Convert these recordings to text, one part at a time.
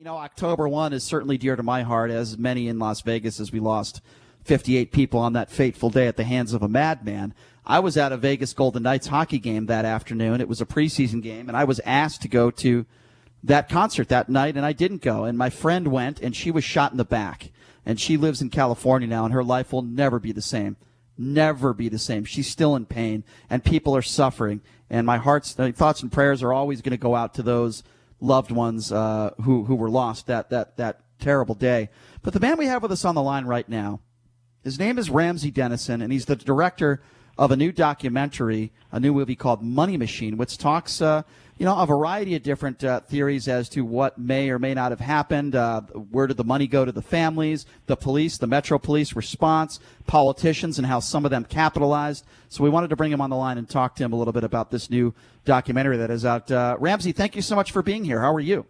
You know, October 1 is certainly dear to my heart, as many in Las Vegas, as we lost 58 people on that fateful day at the hands of a madman. I was at a Vegas Golden Knights hockey game that afternoon. It was a preseason game, and I was asked to go to that concert that night, and I didn't go. And my friend went, and she was shot in the back. And she lives in California now, and her life will never be the same. Never be the same. She's still in pain, and people are suffering. And my thoughts and prayers are always going to go out to those loved ones who were lost that terrible day. But the man we have with us on the line right now, his name is Ramsey Denison, and he's the director of a new documentary, a new movie called Money Machine, which talks, a variety of different theories as to what may or may not have happened. Where did the money go to the families, the police, the Metro Police response, politicians, and how some of them capitalized. So we wanted to bring him on the line and talk to him a little bit about this new documentary that is out. Ramsey, thank you so much for being here. How are you?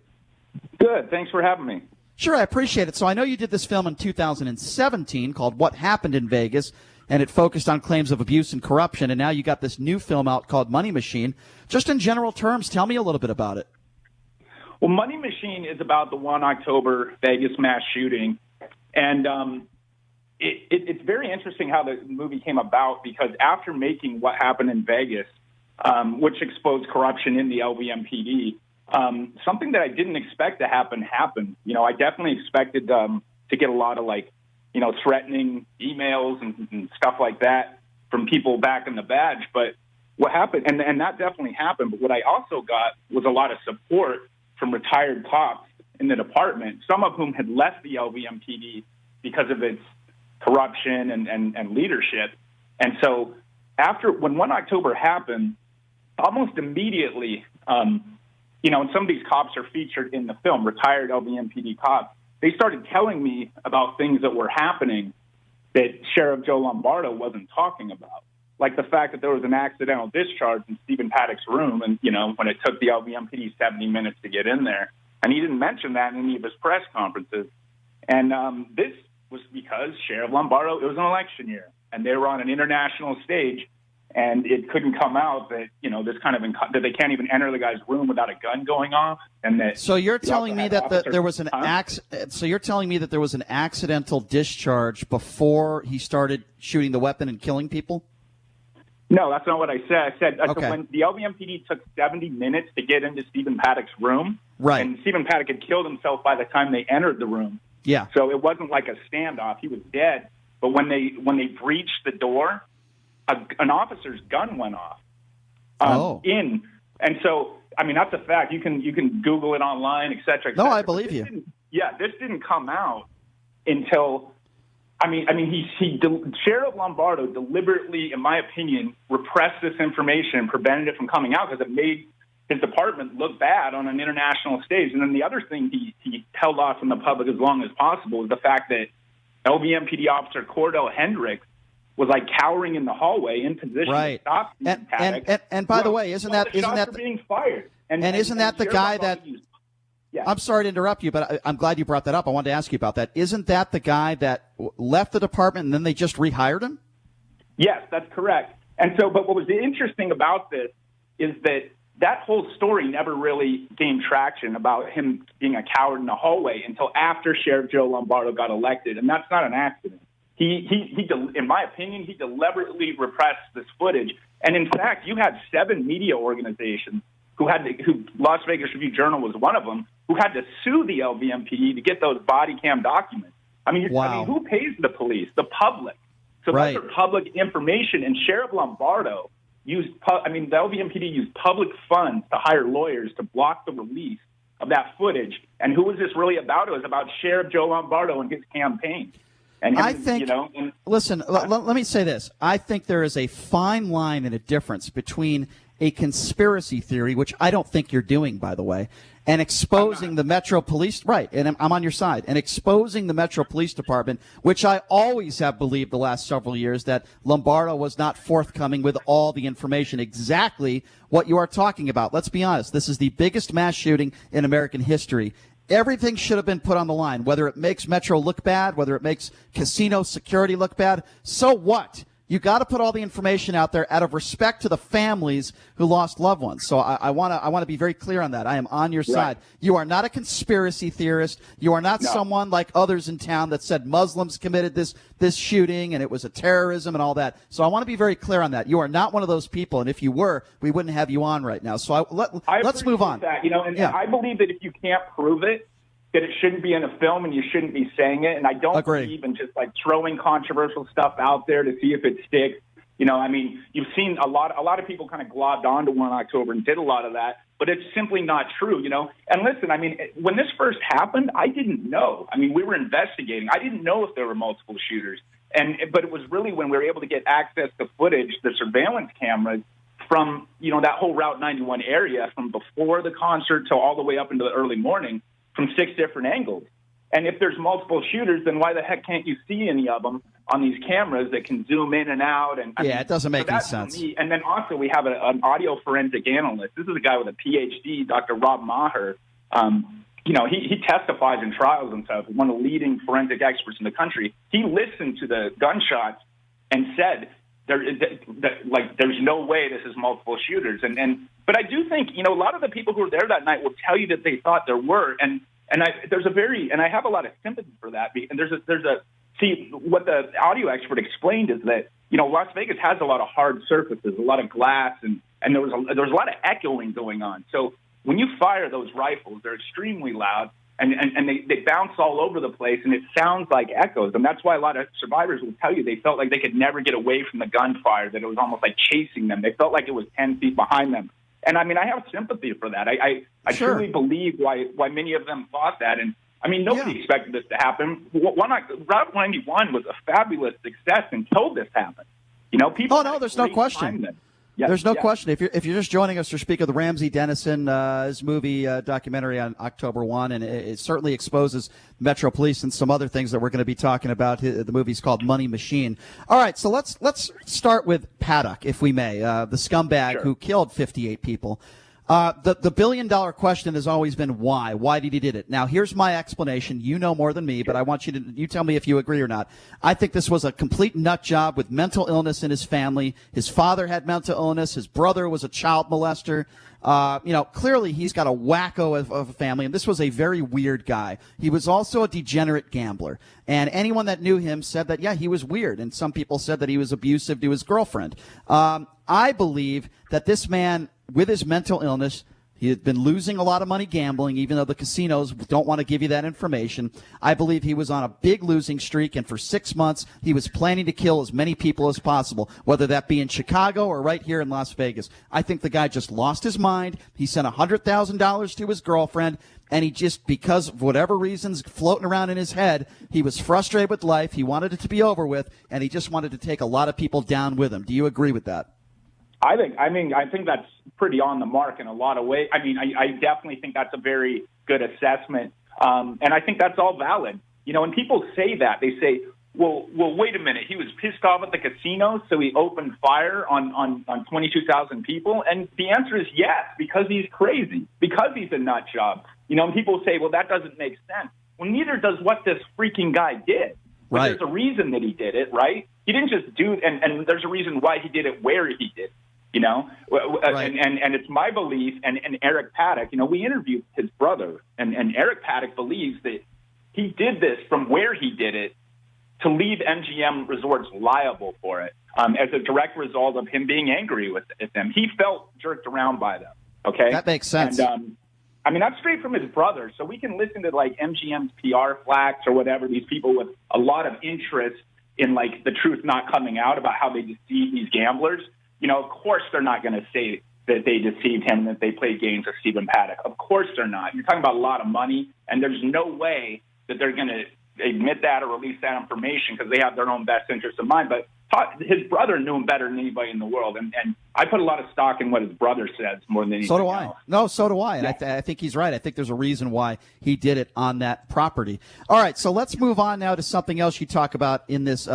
Good. Thanks for having me. Sure, I appreciate it. So I know you did this film in 2017 called What Happened in Vegas, and it focused on claims of abuse and corruption, and now you got this new film out called Money Machine. Just in general terms, tell me a little bit about it. Well, Money Machine is about the 1 October Vegas mass shooting, and it's very interesting how the movie came about, because after making What Happened in Vegas, which exposed corruption in the LVMPD, something that I didn't expect to happen happened. You know, I definitely expected to get a lot of threatening emails and stuff like that from people back in the badge. But what happened, and that definitely happened, but what I also got was a lot of support from retired cops in the department, some of whom had left the LVMPD because of its corruption and leadership. And so when 1 October happened, almost immediately, and some of these cops are featured in the film, retired LVMPD cops, they started telling me about things that were happening that Sheriff Joe Lombardo wasn't talking about, like the fact that there was an accidental discharge in Stephen Paddock's room, and when it took the LVMPD 70 minutes to get in there, and he didn't mention that in any of his press conferences. And this was because Sheriff Lombardo, it was an election year, and they were on an international stage, and it couldn't come out that that they can't even enter the guy's room without a gun going off, and that. So you're telling me that there was an So you're telling me that there was an accidental discharge before he started shooting the weapon and killing people? No, that's not what I said. I said okay. When the LVMPD took 70 minutes to get into Stephen Paddock's room, right, and Stephen Paddock had killed himself by the time they entered the room. Yeah. So it wasn't like a standoff; he was dead. But when they breached the door, an officer's gun went off. And so, I mean, that's a fact. You can Google it online, et cetera, et cetera. No, I believe you. This didn't come out until, Sheriff Lombardo deliberately, in my opinion, repressed this information and prevented it from coming out because it made his department look bad on an international stage. And then the other thing he held off from the public as long as possible is the fact that LVMPD officer Cordell Hendricks was like cowering in the hallway in position to stop Stephen Paddock. And by the way, isn't that being fired? And isn't that the guy that? Yeah. I'm sorry to interrupt you, but I'm glad you brought that up. I wanted to ask you about that. Isn't that the guy that left the department and then they just rehired him? Yes, that's correct. And so, but what was interesting about this is that whole story never really gained traction about him being a coward in the hallway until after Sheriff Joe Lombardo got elected, and that's not an accident. He in my opinion, he deliberately repressed this footage. And in fact, you had 7 media organizations who Las Vegas Review-Journal was one of them, who had to sue the LVMPD to get those body cam documents. Who pays the police? The public. So right. Those are public information. And Sheriff Lombardo the LVMPD used public funds to hire lawyers to block the release of that footage. And who was this really about? It was about Sheriff Joe Lombardo and his campaign. And him, I think, listen, let me say this. I think there is a fine line and a difference between a conspiracy theory, which I don't think you're doing, by the way, and exposing the Metro Police, right, and I'm on your side, and exposing the Metro Police Department, which I always have believed the last several years that Lombardo was not forthcoming with all the information, exactly what you are talking about. Let's be honest. This is the biggest mass shooting in American history. Everything should have been put on the line, whether it makes Metro look bad, whether it makes casino security look bad. So what? You got to put all the information out there out of respect to the families who lost loved ones. So I want to be very clear on that. I am on your side. You are not a conspiracy theorist. You are not someone like others in town that said Muslims committed this shooting and it was a terrorism and all that. So I want to be very clear on that. You are not one of those people, and if you were, we wouldn't have you on right now. So let's move on. That, and I believe that if you can't prove it, that it shouldn't be in a film and you shouldn't be saying it. And I don't believe in just like throwing controversial stuff out there to see if it sticks. You've seen a lot of people kind of globbed onto 1 October and did a lot of that, but it's simply not true, And listen, when this first happened, I didn't know. We were investigating. I didn't know if there were multiple shooters. But it was really when we were able to get access to footage, the surveillance cameras from, that whole Route 91 area from before the concert till all the way up into the early morning from 6 different angles. And if there's multiple shooters, then why the heck can't you see any of them on these cameras that can zoom in and out? And it doesn't make any sense. And then also we have an audio forensic analyst. This is a guy with a PhD, Dr. Rob Maher. He testifies in trials and stuff, one of the leading forensic experts in the country. He listened to the gunshots and said there's no way this is multiple shooters. But I do think, a lot of the people who were there that night will tell you that they thought there were. And I have a lot of sympathy for that. And what the audio expert explained is that, Las Vegas has a lot of hard surfaces, a lot of glass, and there was a lot of echoing going on. So when you fire those rifles, they're extremely loud, and they bounce all over the place, and it sounds like echoes. And that's why a lot of survivors will tell you they felt like they could never get away from the gunfire, that it was almost like chasing them. They felt like it was 10 feet behind them. And I have sympathy for that. I truly believe why many of them thought that. And nobody expected this to happen. Route 91 was a fabulous success until this happened. People. Oh no, there's no question. Yes, there's no question. If you're just joining us to speak of the Ramsey Denison his movie documentary on October 1, and it certainly exposes Metro Police and some other things that we're going to be talking about. The movie's called Money Machine. All right, so let's start with Paddock, if we may, the scumbag who killed 58 people. The billion-dollar question has always been why. Why did he did it? Now, here's my explanation. You know more than me, but I want you tell me if you agree or not. I think this was a complete nut job with mental illness in his family. His father had mental illness. His brother was a child molester. Clearly he's got a wacko of a family, and this was a very weird guy. He was also a degenerate gambler, and anyone that knew him said that, he was weird, and some people said that he was abusive to his girlfriend. I believe that this man, with his mental illness, he had been losing a lot of money gambling, even though the casinos don't want to give you that information. I believe he was on a big losing streak, and for 6 months, he was planning to kill as many people as possible, whether that be in Chicago or right here in Las Vegas. I think the guy just lost his mind. He sent $100,000 to his girlfriend, and he just, because of whatever reasons floating around in his head, he was frustrated with life. He wanted it to be over with, and he just wanted to take a lot of people down with him. Do you agree with that? I think that's pretty on the mark in a lot of ways. I definitely think that's a very good assessment. And I think that's all valid. When people say that, they say, well, wait a minute. He was pissed off at the casino, so he opened fire on 22,000 people. And the answer is yes, because he's crazy, because he's a nut job. And people say, well, that doesn't make sense. Well, neither does what this freaking guy did. But right. There's a reason that he did it, right? He didn't just do it, and there's a reason why he did it where he did it. Right. And it's my belief, and Eric Paddock, we interviewed his brother, and Eric Paddock believes that he did this from where he did it to leave MGM Resorts liable for it as a direct result of him being angry with them. He felt jerked around by them, okay? That makes sense. And, that's straight from his brother, so we can listen to, MGM's PR flacks or whatever, these people with a lot of interest in, the truth not coming out about how they deceive these gamblers. Of course they're not going to say that they deceived him, that they played games with Stephen Paddock. Of course they're not. You're talking about a lot of money, and there's no way that they're going to admit that or release that information because they have their own best interests in mind. But his brother knew him better than anybody in the world, and I put a lot of stock in what his brother says more than anything So do I. else. No, so do I, and I think he's right. I think there's a reason why he did it on that property. All right, so let's move on now to something else you talk about in this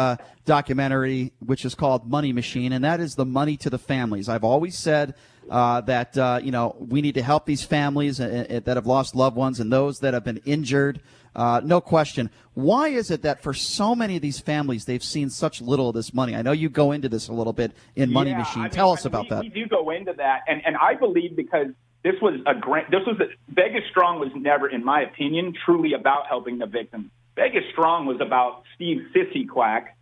documentary, which is called Money Machine, and that is the money to the families. I've always said that we need to help these families that have lost loved ones and those that have been injured. No question. Why is it that for so many of these families, they've seen such little of this money? I know you go into this a little bit in Money Machine. Tell us about that. We do go into that, and I believe because Vegas Strong was never, in my opinion, truly about helping the victims. Vegas Strong was about Steve Sissy Quack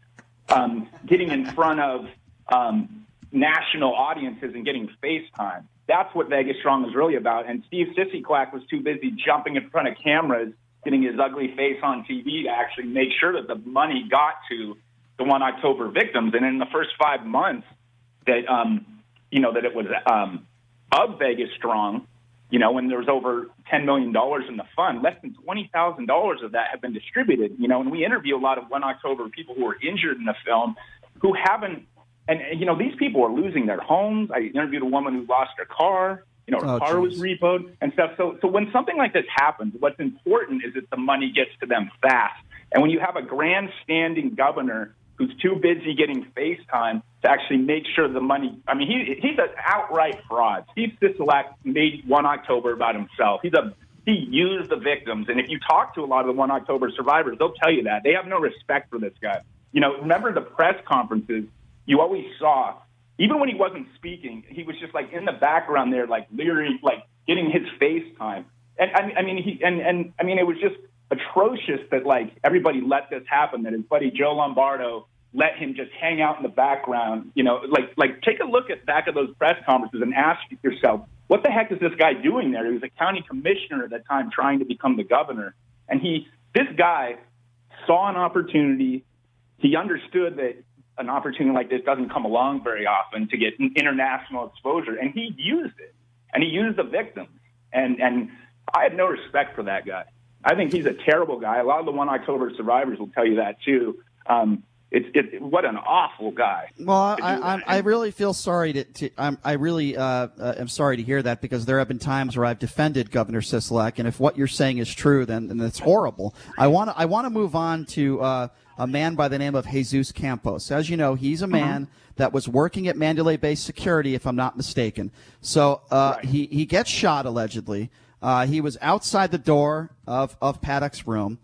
getting in front of national audiences and getting FaceTime. That's what Vegas Strong was really about. And Steve Sissy Quack was too busy jumping in front of cameras, getting his ugly face on TV to actually make sure that the money got to the 1 October victims. And in the first 5 months that, that it was of Vegas Strong, when there was over $10 million in the fund, less than $20,000 of that have been distributed. And we interview a lot of 1 October people who were injured in the film who haven't, and these people are losing their homes. I interviewed a woman who lost her car. Her car was repoed and stuff. So when something like this happens, what's important is that the money gets to them fast. And when you have a grandstanding governor who's too busy getting FaceTime to actually make sure the money, he's an outright fraud. Steve Sisolak made 1 October about himself. He used the victims. And if you talk to a lot of the 1 October survivors, they'll tell you that. They have no respect for this guy. Remember the press conferences you always saw, even when he wasn't speaking, he was just like in the background there, like leering, like getting his FaceTime. And it was just atrocious that like everybody let this happen, that his buddy Joe Lombardo let him just hang out in the background. Like take a look at back of those press conferences and ask yourself, what the heck is this guy doing there? He was a county commissioner at that time trying to become the governor. And this guy saw an opportunity. He understood that an opportunity like this doesn't come along very often to get international exposure. And he used it. And he used the victims. And I have no respect for that guy. I think he's a terrible guy. A lot of the 1 October survivors will tell you that, too. What an awful guy. Well, I really feel sorry I really am sorry to hear that, because there have been times where I've defended Governor Sisolak, and if what you're saying is true, then it's horrible. I want to move on to a man by the name of Jesus Campos. As you know, he's a man that was working at Mandalay Bay Security, if I'm not mistaken. So right. He gets shot, allegedly. He was outside the door of Paddock's room.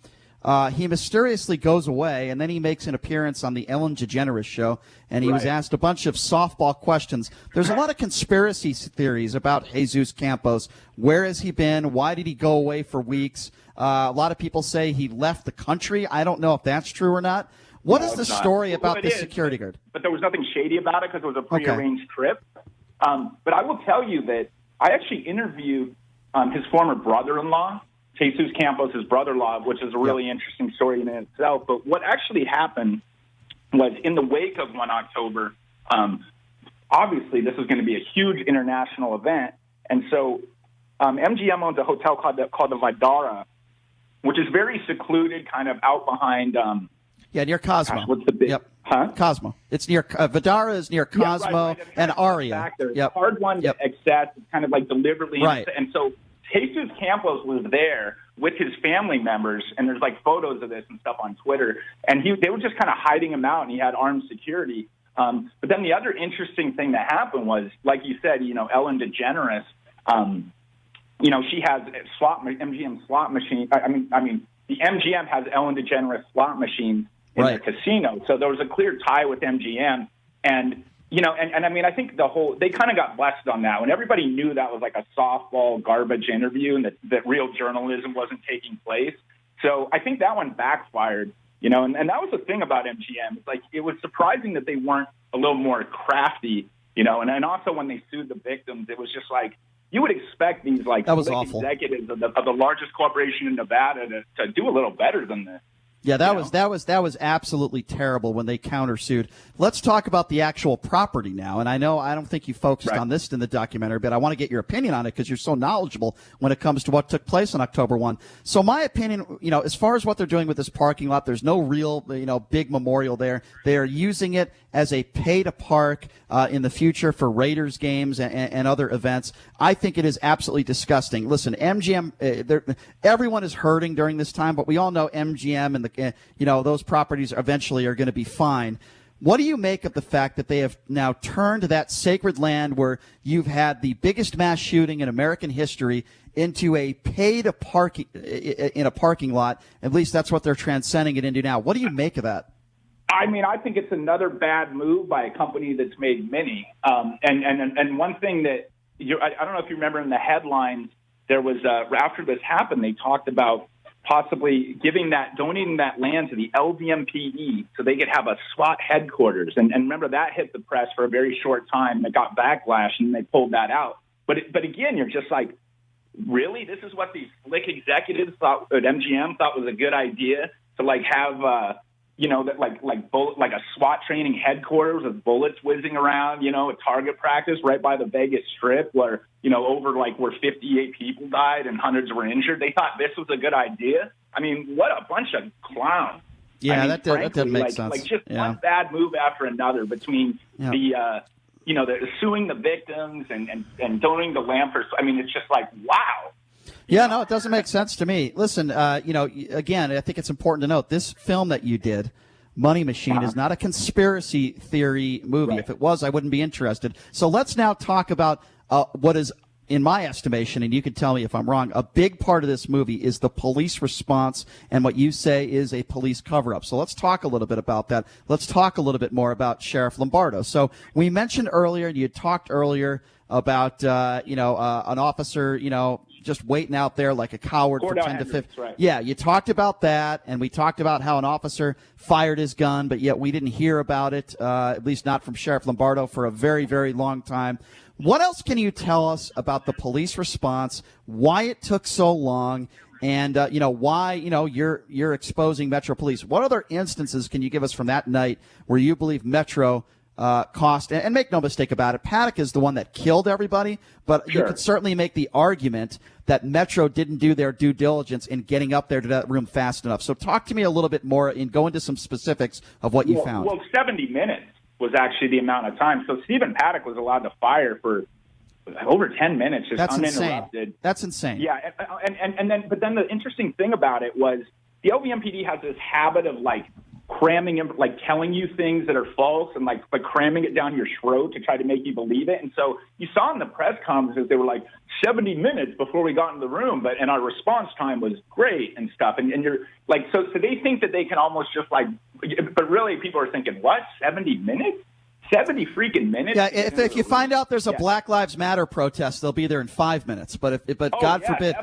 He mysteriously goes away, and then he makes an appearance on the Ellen DeGeneres show, and he was asked a bunch of softball questions. There's a lot of conspiracy theories about Jesus Campos. Where has he been? Why did he go away for weeks? A lot of people say he left the country. I don't know if that's true or not. What is the story about this security guard? But there was nothing shady about it because it was a prearranged trip. But I will tell you that I actually interviewed his former brother-in-law, Jesus Campos' brother-in-law, which is a really interesting story in itself. But what actually happened was in the wake of 1 October, obviously this was going to be a huge international event. And so MGM owns a hotel called the Vidara, which is very secluded, kind of out behind near Cosmo. Gosh, what's the big? Yep. Huh? Cosmo. It's near Vidara is near Cosmo right. and Aria. Back there. It's hard one to access. It's kind of like deliberately. Right. And so Jesus Campos was there with his family members, and there's like photos of this and stuff on Twitter. And they were just kind of hiding him out, and he had armed security. But then the other interesting thing that happened was, like you said, Ellen DeGeneres. She has MGM slot machine. The MGM has Ellen DeGeneres slot machines in their casino. So there was a clear tie with MGM. And, I think they kind of got blessed on that when everybody knew that was like a softball garbage interview and that real journalism wasn't taking place. So I think that one backfired, and that was the thing about MGM. It's like, it was surprising that they weren't a little more crafty, and also when they sued the victims, it was just like, you would expect these executives of the largest corporation in Nevada to do a little better than this. Yeah, that was absolutely terrible when they countersued. Let's talk about the actual property now. And I don't think you focused on this in the documentary, but I want to get your opinion on it because you're so knowledgeable when it comes to what took place on October 1. So my opinion, as far as what they're doing with this parking lot, there's no real, big memorial there. They are using it as a pay-to-park in the future for Raiders games and other events. I think it is absolutely disgusting. Listen, MGM, everyone is hurting during this time, but we all know MGM and those properties eventually are going to be fine. What do you make of the fact that they have now turned that sacred land where you've had the biggest mass shooting in American history into a paid parking in a parking lot? At least that's what they're transcending it into now. What do you make of that? I mean, I think it's another bad move by a company that's made many. And one thing that I don't know if you remember in the headlines, there was after this happened, they talked about possibly donating that land to the LVMPD so they could have a SWAT headquarters. And remember, that hit the press for a very short time. It got backlash, and they pulled that out. But again, you're just like, really? This is what these slick executives thought at MGM thought was a good idea, to like have like a SWAT training headquarters with bullets whizzing around, a target practice right by the Vegas Strip where, where 58 people died and hundreds were injured. They thought this was a good idea. I mean, what a bunch of clowns. Yeah, I mean, that doesn't make sense. Like just one bad move after another between the suing the victims and donating the land for, I mean, it's just like, wow. Yeah, no, it doesn't make sense to me. Listen, again, I think it's important to note this film that you did, Money Machine, is not a conspiracy theory movie. Right. If it was, I wouldn't be interested. So let's now talk about what is, in my estimation, and you can tell me if I'm wrong, a big part of this movie is the police response and what you say is a police cover-up. So let's talk a little bit about that. Let's talk a little bit more about Sheriff Lombardo. So we mentioned earlier, and you talked earlier about, an officer, just waiting out there like a coward for 10 to 15. Right. Yeah, you talked about that, and we talked about how an officer fired his gun, but yet we didn't hear about it, at least not from Sheriff Lombardo, for a very, very long time. What else can you tell us about the police response, why it took so long, and why you're exposing Metro Police? What other instances can you give us from that night where you believe Metro cost, and make no mistake about it, Paddock is the one that killed everybody, but Sure. You could certainly make the argument that Metro didn't do their due diligence in getting up there to that room fast enough. So talk to me a little bit more and go into some specifics of what you found. Well, 70 minutes was actually the amount of time. So Stephen Paddock was allowed to fire for over 10 minutes, just uninterrupted. Insane. That's insane. Yeah, but then the interesting thing about it was the LVMPD has this habit of cramming in, telling you things that are false and like cramming it down your throat to try to make you believe it. And so you saw in the press conferences, they were 70 minutes before we got in the room, and our response time was great and stuff. And you're so they think that they can almost just but really people are thinking, what, 70 minutes? 70 freaking minutes? Yeah, if you find out there's a Black Lives Matter protest, they'll be there in 5 minutes. But God forbid,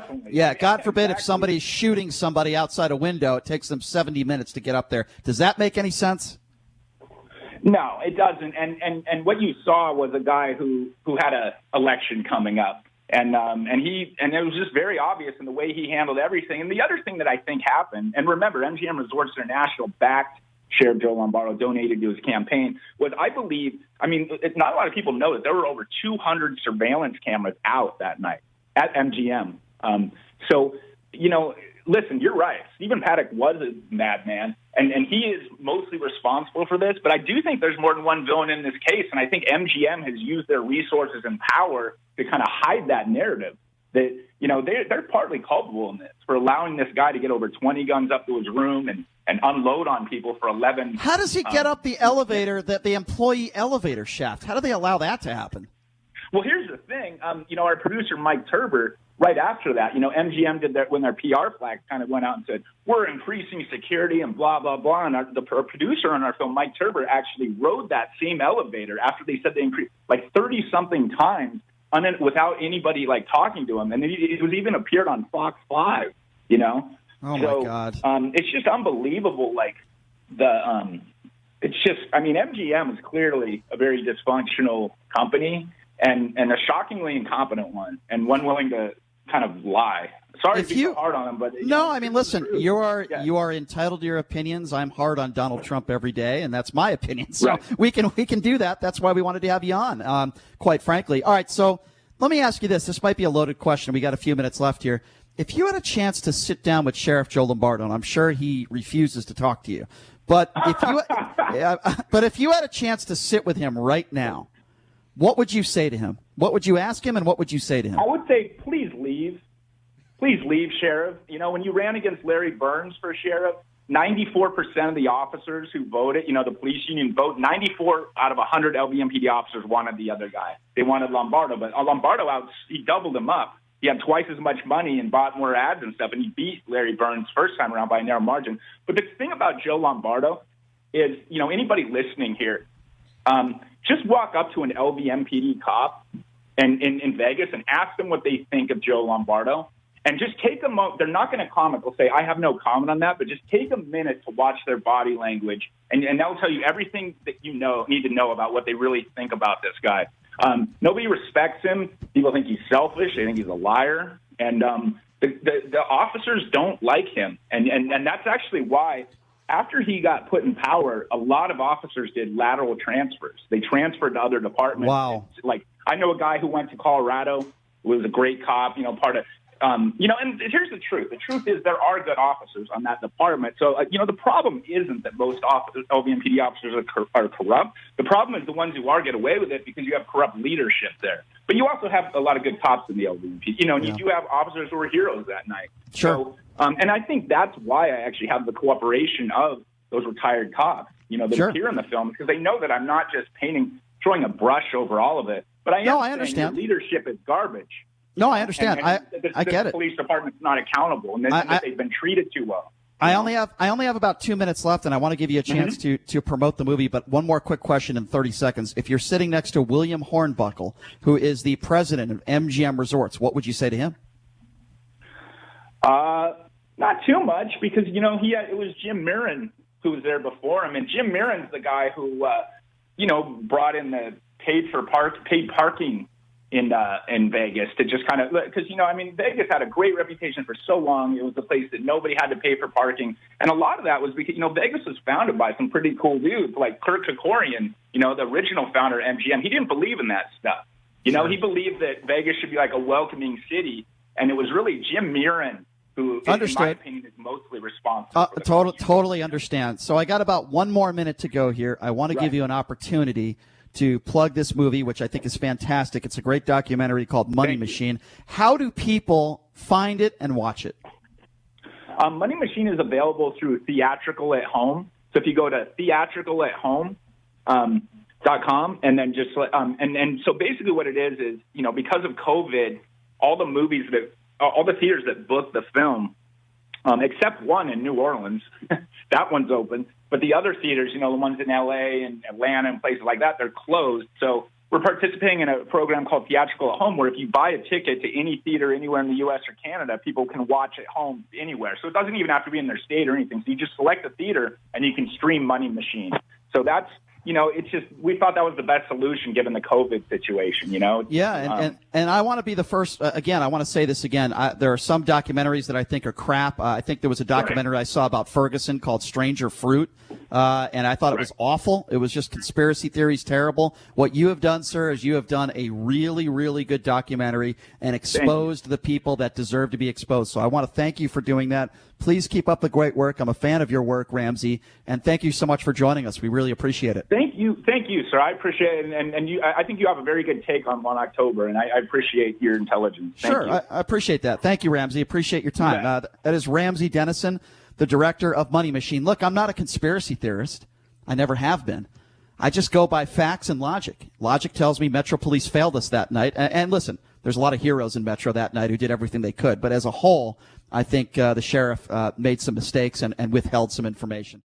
God forbid if somebody's shooting somebody outside a window, it takes them 70 minutes to get up there. Does that make any sense? No, it doesn't. And what you saw was a guy who had a election coming up, and it was just very obvious in the way he handled everything. And the other thing that I think happened, and remember, MGM Resorts International backed Sheriff Joe Lombardo, donated to his campaign, was, I believe, not a lot of people know that there were over 200 surveillance cameras out that night at MGM. Listen, you're right. Stephen Paddock was a madman, and he is mostly responsible for this, but I do think there's more than one villain in this case, and I think MGM has used their resources and power to kind of hide that narrative that, they're partly culpable in this for allowing this guy to get over 20 guns up to his room and unload on people for 11. How does he get up the elevator, the employee elevator shaft? How do they allow that to happen? Well, here's the thing. Our producer, Mike Turber, right after that, MGM did that when their PR flag kind of went out and said, we're increasing security and blah, blah, blah. And the producer on our film, Mike Turber, actually rode that same elevator after they said they increased 30-something times without anybody talking to him. And it was even appeared on Fox 5, Oh, my God. It's just unbelievable. MGM is clearly a very dysfunctional company and a shockingly incompetent one, and one willing to kind of lie. Sorry to be so hard on them, but listen, you are entitled to your opinions. I'm hard on Donald Trump every day, and that's my opinion. So right. we can do that. That's why we wanted to have you on. Quite frankly. All right. So let me ask you this. This might be a loaded question. We got a few minutes left here. If you had a chance to sit down with Sheriff Joe Lombardo, and I'm sure he refuses to talk to you, but if you had a chance to sit with him right now, what would you say to him? What would you ask him, and what would you say to him? I would say, please leave. please leave, Sheriff. You know, when you ran against Larry Burns for sheriff, 94% of the officers who voted, you know, the police union vote, 94 out of 100 LVMPD officers wanted the other guy. They wanted Lombardo, but Lombardo he doubled him up. He had twice as much money and bought more ads and stuff, and he beat Larry Burns first time around by a narrow margin. But the thing about Joe Lombardo is, you know, anybody listening here, just walk up to an LVMPD cop in Vegas and ask them what they think of Joe Lombardo. And just take a moment. They're not going to comment. They'll say, I have no comment on that. But just take a minute to watch their body language. And that will tell you everything that you need to know about what they really think about this guy. Nobody respects him. People think he's selfish. They think he's a liar. And the officers don't like him. And that's actually why, after he got put in power, a lot of officers did lateral transfers. They transferred to other departments. Wow. Like, I know a guy who went to Colorado, who was a great cop, you know, part of you know, and here's the truth. The truth is there are good officers on that department. So, you know, the problem isn't that most LVMPD officers are corrupt. The problem is the ones who are get away with it because you have corrupt leadership there. But you also have a lot of good cops in the LVMPD. You know, and you do have officers who are heroes that night. Sure. So, and I think that's why I actually have the cooperation of those retired cops, you know, that appear in the film, because they know that I'm not just throwing a brush over all of it, but I understand the leadership is garbage. No, I understand. I get the it. Police department's not accountable, and that they've been treated too well. I only have about 2 minutes left, and I want to give you a chance to promote the movie. But one more quick question in 30 seconds. If you're sitting next to William Hornbuckle, who is the president of MGM Resorts, what would you say to him? Not too much, because, you know, it was Jim Mirren who was there before him, and Jim Mirren's the guy who you know, brought in the paid parking in Vegas to just kind of, because, you know, I mean, Vegas had a great reputation for so long. It was a place that nobody had to pay for parking. And a lot of that was because, you know, Vegas was founded by some pretty cool dudes like Kirk Kerkorian, you know, the original founder of MGM. He didn't believe in that stuff. You know, he believed that Vegas should be like a welcoming city. And it was really Jim Mirren who, in my opinion, is mostly responsible. Totally understand. So I got about 1 more minute to go here. I want to give you an opportunity to plug this movie, which I think is fantastic. It's a great documentary called Money Machine. How do people find it and watch it? Money Machine is available through Theatrical at Home. So if you go to theatricalathome.com, and then just and so basically what it is, you know, because of COVID, all the theaters that booked the film, except one in New Orleans, that one's open. But the other theaters, you know, the ones in L.A. and Atlanta and places like that, they're closed. So we're participating in a program called Theatrical at Home, where if you buy a ticket to any theater anywhere in the U.S. or Canada, people can watch at home anywhere. So it doesn't even have to be in their state or anything. So you just select a theater and you can stream Money Machine. So that's, you know, it's just, we thought that was the best solution given the COVID situation, you know? Yeah, and I want to be the first, again, I want to say this again. There are some documentaries that I think are crap. I think there was a documentary I saw about Ferguson called Stranger Fruit, and I thought it was awful. It was just conspiracy theories, terrible. What you have done, sir, is you have done a really, really good documentary and exposed the people that deserve to be exposed. So I want to thank you for doing that. Please keep up the great work. I'm a fan of your work, Ramsey, and thank you so much for joining us. We really appreciate it. Thank you, sir. I appreciate it, and you, I think you have a very good take on 1 October, and I appreciate your intelligence. Thank you. I appreciate that. Thank you, Ramsey. Appreciate your time. That is Ramsey Denison, the director of Money Machine. Look, I'm not a conspiracy theorist. I never have been. I just go by facts and logic. Logic tells me Metro Police failed us that night. And listen, there's a lot of heroes in Metro that night who did everything they could. But as a whole, I think the sheriff made some mistakes and withheld some information.